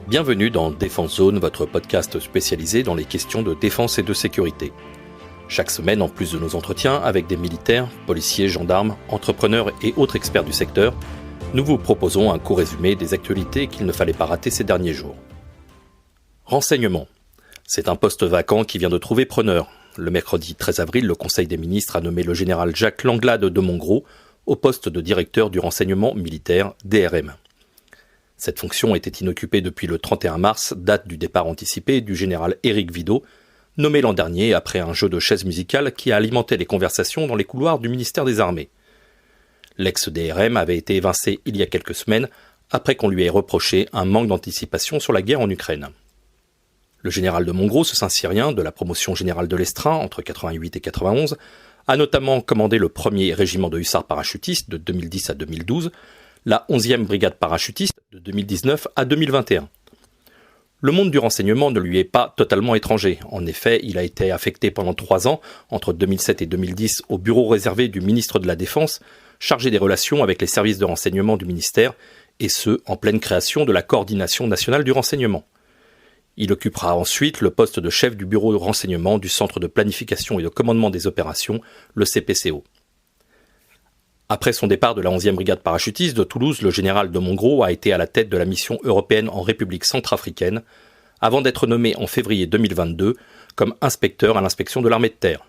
Bienvenue dans Défense Zone, votre podcast spécialisé dans les questions de défense et de sécurité. Chaque semaine, en plus de nos entretiens avec des militaires, policiers, gendarmes, entrepreneurs et autres experts du secteur, nous vous proposons un court résumé des actualités qu'il ne fallait pas rater ces derniers jours. Renseignement. C'est un poste vacant qui vient de trouver preneur. Le mercredi 13 avril, le Conseil des ministres a nommé le général Jacques Langlade de Montgros au poste de directeur du renseignement militaire DRM. Cette fonction était inoccupée depuis le 31 mars, date du départ anticipé du général Éric Vidot, nommé l'an dernier après un jeu de chaises musicales qui a alimenté les conversations dans les couloirs du ministère des Armées. L'ex-DRM avait été évincé il y a quelques semaines après qu'on lui ait reproché un manque d'anticipation sur la guerre en Ukraine. Le général de Montgros, ce Saint-Cyrien de la promotion générale de l'Estrin entre 88 et 91, a notamment commandé le 1er régiment de hussards parachutistes de 2010 à 2012, la 11e brigade parachutiste de 2019 à 2021. Le monde du renseignement ne lui est pas totalement étranger. En effet, il a été affecté pendant 3 ans, entre 2007 et 2010, au bureau réservé du ministre de la Défense, chargé des relations avec les services de renseignement du ministère, et ce, en pleine création de la Coordination nationale du renseignement. Il occupera ensuite le poste de chef du bureau de renseignement du Centre de planification et de commandement des opérations, le CPCO. Après son départ de la 11e brigade parachutiste de Toulouse, le général de Montgros a été à la tête de la mission européenne en République centrafricaine, avant d'être nommé en février 2022 comme inspecteur à l'inspection de l'armée de terre.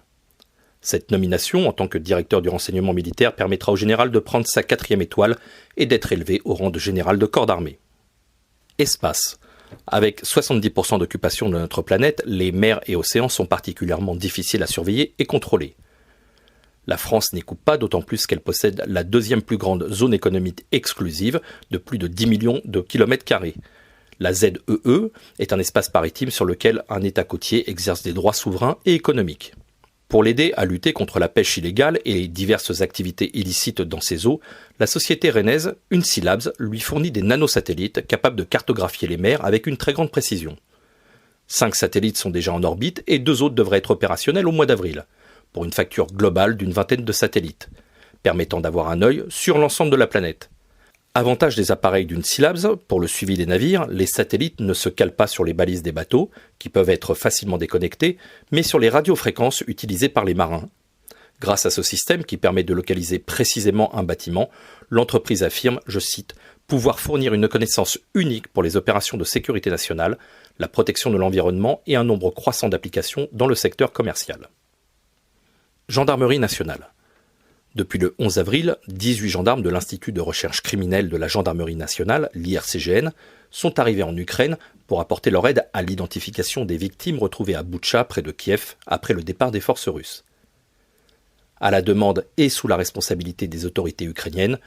Cette nomination, en tant que directeur du renseignement militaire, permettra au général de prendre sa 4e étoile et d'être élevé au rang de général de corps d'armée. Espace. Avec 70% d'occupation de notre planète, les mers et océans sont particulièrement difficiles à surveiller et contrôler. La France n'y coupe pas, d'autant plus qu'elle possède la 2e plus grande zone économique exclusive de plus de 10 millions de kilomètres carrés. La ZEE est un espace maritime sur lequel un État côtier exerce des droits souverains et économiques. Pour l'aider à lutter contre la pêche illégale et diverses activités illicites dans ces eaux, la société rennaise Unsylabs lui fournit des nanosatellites capables de cartographier les mers avec une très grande précision. 5 satellites sont déjà en orbite et 2 autres devraient être opérationnels au mois d'avril, pour une facture globale d'une vingtaine de satellites, permettant d'avoir un œil sur l'ensemble de la planète. Avantage des appareils d'Unsylabs, pour le suivi des navires, les satellites ne se calent pas sur les balises des bateaux, qui peuvent être facilement déconnectés, mais sur les radiofréquences utilisées par les marins. Grâce à ce système qui permet de localiser précisément un bâtiment, l'entreprise affirme, je cite, « pouvoir fournir une connaissance unique pour les opérations de sécurité nationale, la protection de l'environnement et un nombre croissant d'applications dans le secteur commercial ». Gendarmerie nationale. Depuis le 11 avril, 18 gendarmes de l'Institut de recherche criminelle de la Gendarmerie nationale, l'IRCGN, sont arrivés en Ukraine pour apporter leur aide à l'identification des victimes retrouvées à Boutcha, près de Kiev, après le départ des forces russes. À la demande et sous la responsabilité des autorités ukrainiennes,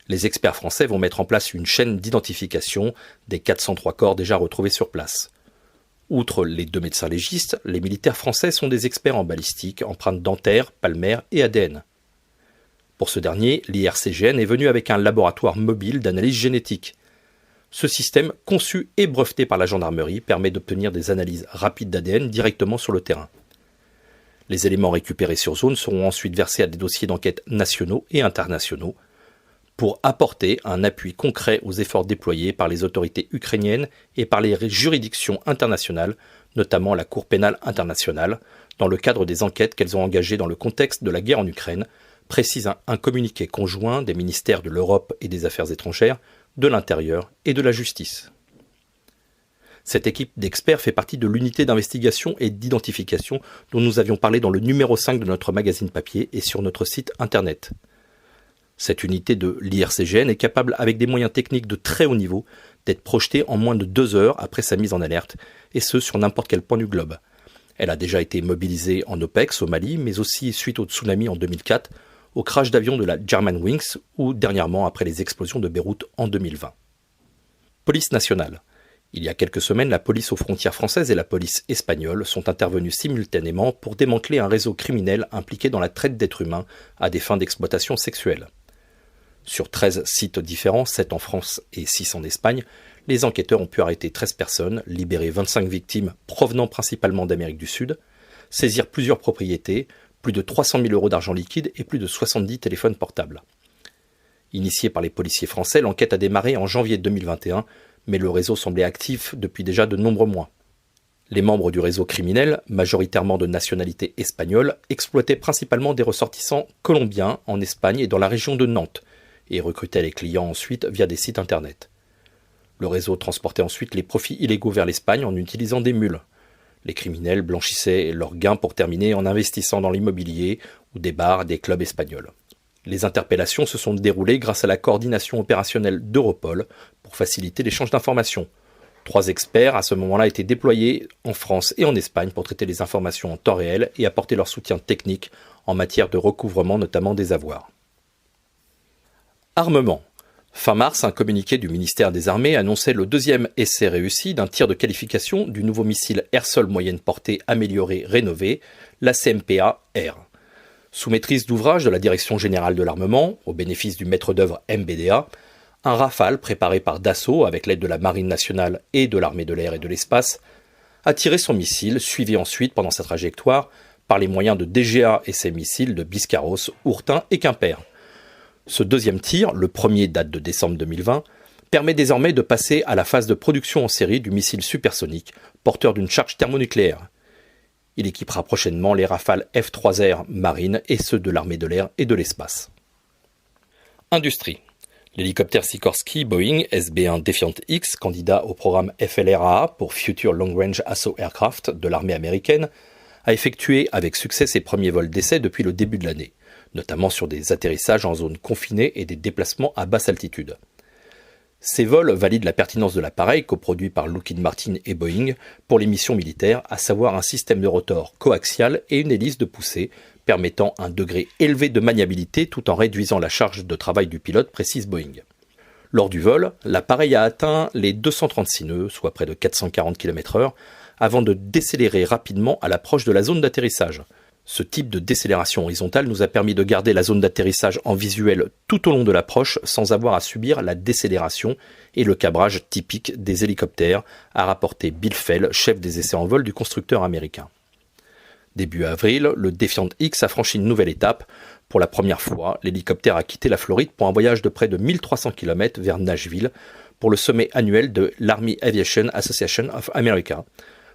les experts français vont mettre en place une chaîne d'identification des 403 corps déjà retrouvés sur place. Outre les 2 médecins légistes, les militaires français sont des experts en balistique, empreintes dentaires, palmaires et ADN. Pour ce dernier, l'IRCGN est venu avec un laboratoire mobile d'analyse génétique. Ce système, conçu et breveté par la gendarmerie, permet d'obtenir des analyses rapides d'ADN directement sur le terrain. Les éléments récupérés sur zone seront ensuite versés à des dossiers d'enquête nationaux et internationaux pour apporter un appui concret aux efforts déployés par les autorités ukrainiennes et par les juridictions internationales, notamment la Cour pénale internationale, dans le cadre des enquêtes qu'elles ont engagées dans le contexte de la guerre en Ukraine, précise un communiqué conjoint des ministères de l'Europe et des Affaires étrangères, de l'Intérieur et de la Justice. Cette équipe d'experts fait partie de l'unité d'investigation et d'identification dont nous avions parlé dans le numéro 5 de notre magazine papier et sur notre site internet. Cette unité de l'IRCGN est capable, avec des moyens techniques de très haut niveau, d'être projetée en moins de 2 heures après sa mise en alerte, et ce sur n'importe quel point du globe. Elle a déjà été mobilisée en OPEX au Mali, mais aussi suite au tsunami en 2004, au crash d'avion de la Germanwings ou dernièrement après les explosions de Beyrouth en 2020. Police nationale. Il y a quelques semaines, la police aux frontières françaises et la police espagnole sont intervenues simultanément pour démanteler un réseau criminel impliqué dans la traite d'êtres humains à des fins d'exploitation sexuelle. Sur 13 sites différents, 7 en France et 6 en Espagne, les enquêteurs ont pu arrêter 13 personnes, libérer 25 victimes provenant principalement d'Amérique du Sud, saisir plusieurs propriétés, plus de 300 000 € d'argent liquide et plus de 70 téléphones portables. Initiée par les policiers français, l'enquête a démarré en janvier 2021, mais le réseau semblait actif depuis déjà de nombreux mois. Les membres du réseau criminel, majoritairement de nationalité espagnole, exploitaient principalement des ressortissants colombiens en Espagne et dans la région de Nantes, et recrutaient les clients ensuite via des sites internet. Le réseau transportait ensuite les profits illégaux vers l'Espagne en utilisant des mules. Les criminels blanchissaient leurs gains pour terminer en investissant dans l'immobilier ou des bars, des clubs espagnols. Les interpellations se sont déroulées grâce à la coordination opérationnelle d'Europol pour faciliter l'échange d'informations. 3 experts à ce moment-là étaient déployés en France et en Espagne pour traiter les informations en temps réel et apporter leur soutien technique en matière de recouvrement notamment des avoirs. Armement. Fin mars, un communiqué du ministère des Armées annonçait le 2e essai réussi d'un tir de qualification du nouveau missile air-sol moyenne portée amélioré rénové, la CMPA-R. Sous maîtrise d'ouvrage de la Direction générale de l'armement, au bénéfice du maître d'œuvre MBDA, un Rafale préparé par Dassault avec l'aide de la Marine nationale et de l'armée de l'air et de l'espace a tiré son missile, suivi ensuite pendant sa trajectoire par les moyens de DGA et ses missiles de Biscarrosse, Ourtin et Quimper. Ce 2e tir, le premier date de décembre 2020, permet désormais de passer à la phase de production en série du missile supersonique, porteur d'une charge thermonucléaire. Il équipera prochainement les Rafales F-3R Marine et ceux de l'armée de l'air et de l'espace. Industrie. L'hélicoptère Sikorsky Boeing SB-1 Defiant X, candidat au programme FLRAA pour Future Long Range Assault Aircraft de l'armée américaine, a effectué avec succès ses premiers vols d'essai depuis le début de l'année, notamment sur des atterrissages en zone confinée et des déplacements à basse altitude. Ces vols valident la pertinence de l'appareil coproduit par Lockheed Martin et Boeing pour les missions militaires, à savoir un système de rotor coaxial et une hélice de poussée permettant un degré élevé de maniabilité tout en réduisant la charge de travail du pilote, précise Boeing. Lors du vol, l'appareil a atteint les 236 nœuds, soit près de 440 km/h, avant de décélérer rapidement à l'approche de la zone d'atterrissage. Ce type de décélération horizontale nous a permis de garder la zone d'atterrissage en visuel tout au long de l'approche sans avoir à subir la décélération et le cabrage typique des hélicoptères, a rapporté Bill Fell, chef des essais en vol du constructeur américain. Début avril, le Defiant X a franchi une nouvelle étape. Pour la première fois, l'hélicoptère a quitté la Floride pour un voyage de près de 1300 km vers Nashville pour le sommet annuel de l'Army Aviation Association of America,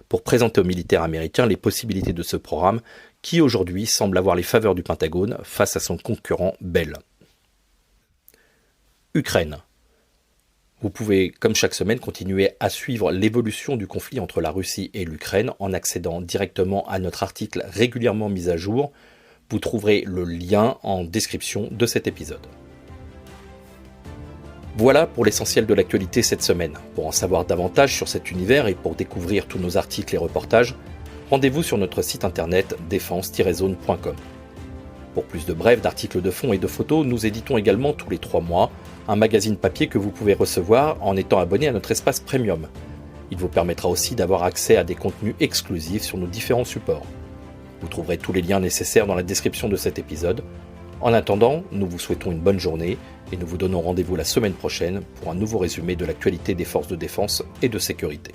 pour présenter aux militaires américains les possibilités de ce programme qui aujourd'hui semble avoir les faveurs du Pentagone face à son concurrent Bell. Ukraine. Vous pouvez, comme chaque semaine, continuer à suivre l'évolution du conflit entre la Russie et l'Ukraine en accédant directement à notre article régulièrement mis à jour. Vous trouverez le lien en description de cet épisode. Voilà pour l'essentiel de l'actualité cette semaine. Pour en savoir davantage sur cet univers et pour découvrir tous nos articles et reportages, rendez-vous sur notre site internet défense-zone.com. Pour plus de brefs, d'articles de fond et de photos, nous éditons également tous les 3 mois un magazine papier que vous pouvez recevoir en étant abonné à notre espace premium. Il vous permettra aussi d'avoir accès à des contenus exclusifs sur nos différents supports. Vous trouverez tous les liens nécessaires dans la description de cet épisode. En attendant, nous vous souhaitons une bonne journée et nous vous donnons rendez-vous la semaine prochaine pour un nouveau résumé de l'actualité des forces de défense et de sécurité.